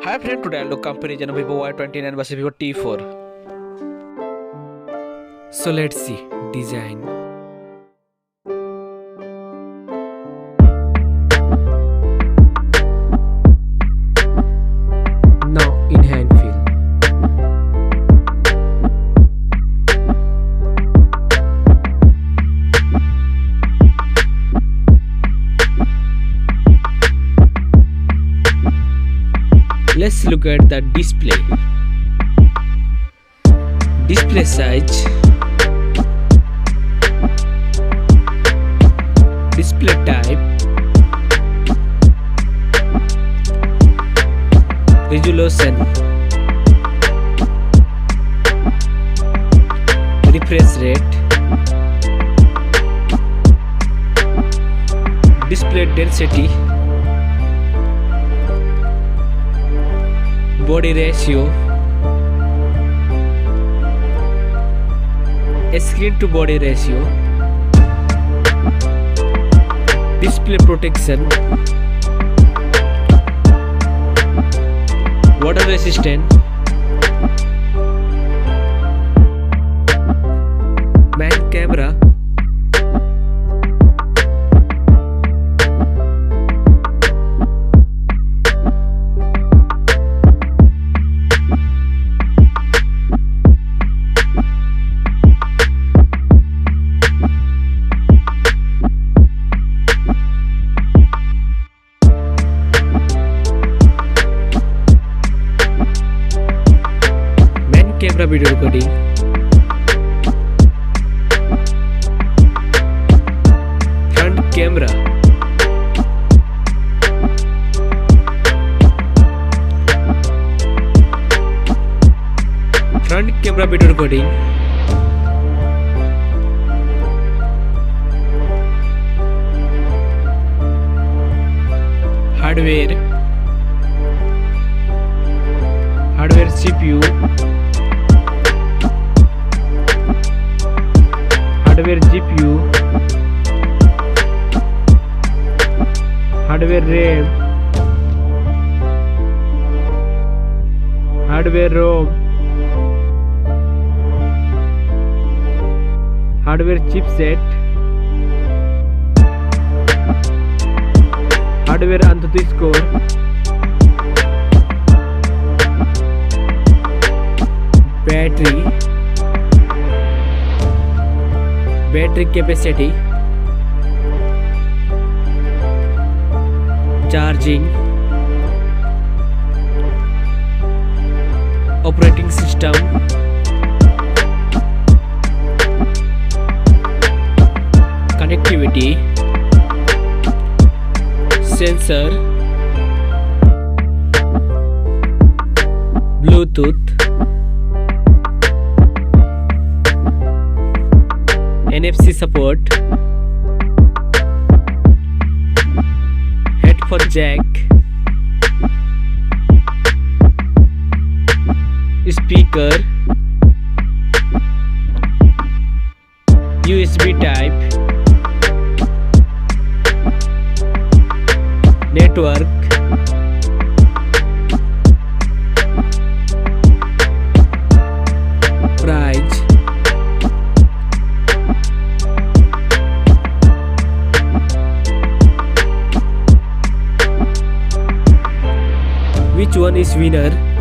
Hi friend, today I'll look comparison of Vivo Y29 versus Vivo T4. So let's see design. Now in hand feel. Let's look at the display. Display size, display type, resolution, refresh rate, display density, body ratio, screen to body ratio, display protection, water resistant, main camera, camera video recording, front camera, front camera video recording, hardware CPU, hardware GPU, hardware RAM, hardware ROM, hardware chipset, hardware Antutu score, battery capacity, charging, operating system, connectivity, sensor, Bluetooth, NFC support, headphone jack, speaker, USB type, network, price, which one is winner?